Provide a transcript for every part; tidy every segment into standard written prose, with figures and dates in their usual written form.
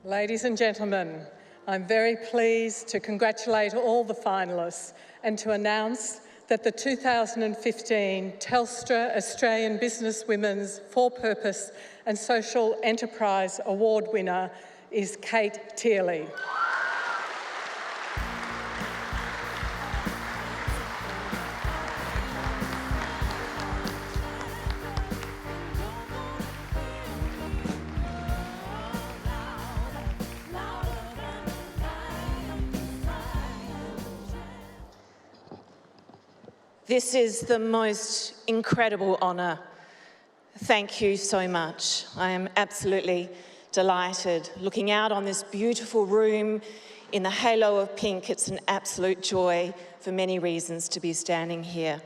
Ladies and gentlemen, I'm very pleased to congratulate all the finalists and to announce that the 2015 Telstra Australian Businesswomen's For Purpose and Social Enterprise Award winner is Kate Tierley. This is the most incredible honour. Thank you so much. I am absolutely delighted. Looking out on this beautiful room in the halo of pink, it's an absolute joy for many reasons to be standing here.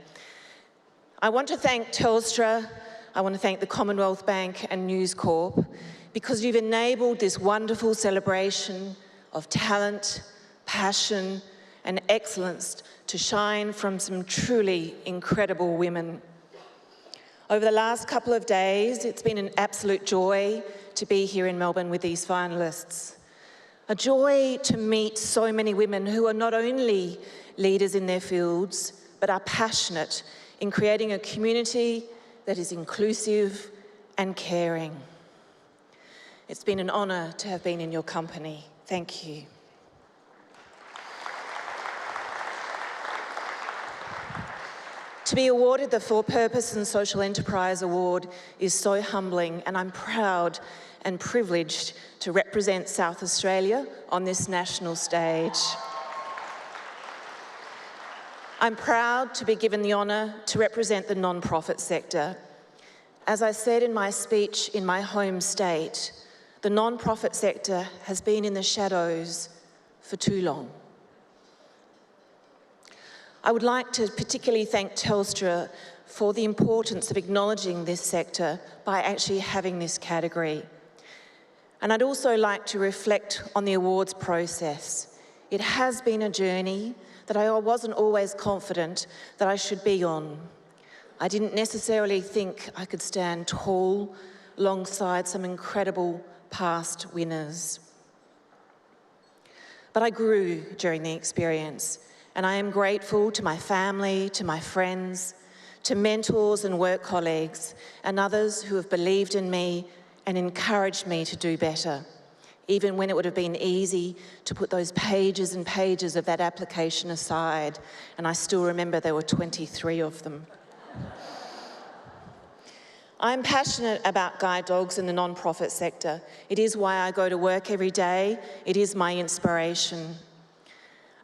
I want to thank Telstra, I want to thank the Commonwealth Bank and News Corp because you've enabled this wonderful celebration of talent, passion and excellence to shine from some truly incredible women. Over the last couple of days, it's been an absolute joy to be here in Melbourne with these finalists. A joy to meet so many women who are not only leaders in their fields, but are passionate in creating a community that is inclusive and caring. It's been an honour to have been in your company. Thank you. To be awarded the For Purpose and Social Enterprise Award is so humbling, and I'm proud and privileged to represent South Australia on this national stage. I'm proud to be given the honour to represent the non-profit sector. As I said in my speech in my home state, the non-profit sector has been in the shadows for too long. I would like to particularly thank Telstra for the importance of acknowledging this sector by actually having this category. And I'd also like to reflect on the awards process. It has been a journey that I wasn't always confident that I should be on. I didn't necessarily think I could stand tall alongside some incredible past winners. But I grew during the experience. And I am grateful to my family, to my friends, to mentors and work colleagues, and others who have believed in me and encouraged me to do better, even when it would have been easy to put those pages and pages of that application aside, and I still remember there were 23 of them. I'm passionate about guide dogs in the non-profit sector. It is why I go to work every day. It is my inspiration.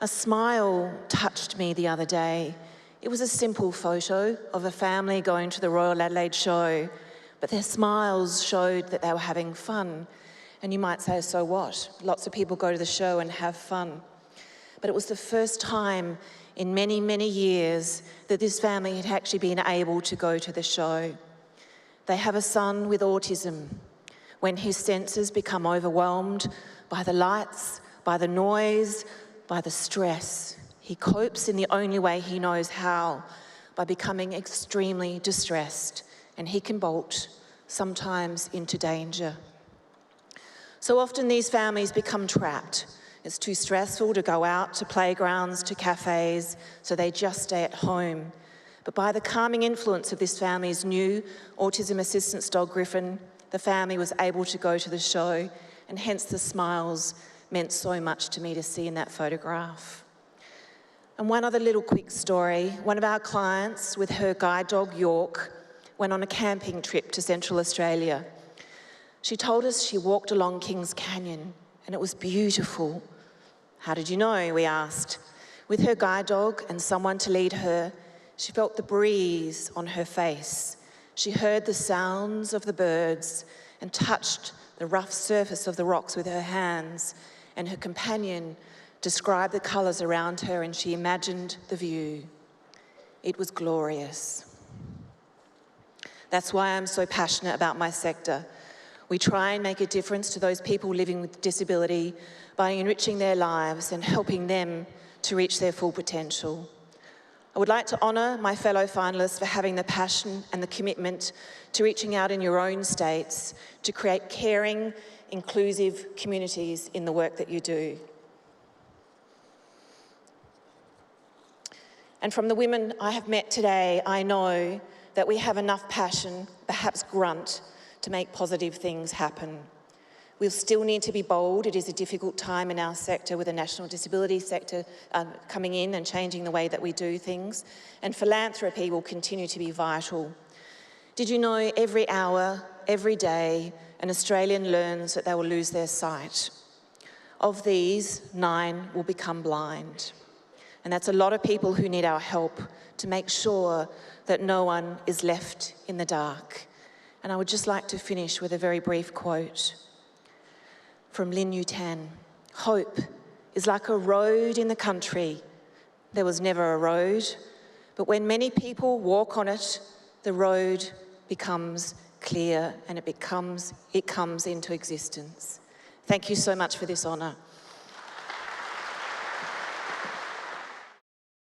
A smile touched me the other day. It was a simple photo of a family going to the Royal Adelaide show, but their smiles showed that they were having fun. And you might say, so what? Lots of people go to the show and have fun. But it was the first time in many, many years that this family had actually been able to go to the show. They have a son with autism. When his senses become overwhelmed by the lights, by the noise, by the stress, he copes in the only way he knows how, by becoming extremely distressed, and he can bolt, sometimes into danger. So often these families become trapped. It's too stressful to go out to playgrounds, to cafes, so they just stay at home. But by the calming influence of this family's new autism assistance dog, Griffin, the family was able to go to the show, and hence the smiles meant so much to me to see in that photograph. And one other little quick story. One of our clients, with her guide dog York, went on a camping trip to Central Australia. She told us she walked along Kings Canyon and it was beautiful. How did you know? We asked. With her guide dog and someone to lead her, she felt the breeze on her face. She heard the sounds of the birds and touched the rough surface of the rocks with her hands, and her companion described the colours around her and she imagined the view. It was glorious. That's why I'm so passionate about my sector. We try and make a difference to those people living with disability by enriching their lives and helping them to reach their full potential. I would like to honour my fellow finalists for having the passion and the commitment to reaching out in your own states to create caring, inclusive communities in the work that you do. And from the women I have met today, I know that we have enough passion, perhaps grunt, to make positive things happen. We'll still need to be bold. It is a difficult time in our sector with the national disability sector coming in and changing the way that we do things. And philanthropy will continue to be vital. Did you know every hour, every day, an Australian learns that they will lose their sight? Of these, 9 will become blind. And that's a lot of people who need our help to make sure that no one is left in the dark. And I would just like to finish with a very brief quote from Lin Yutang. Hope is like a road in the country. There was never a road, but when many people walk on it, the road becomes clear and it comes into existence. Thank you so much for this honour.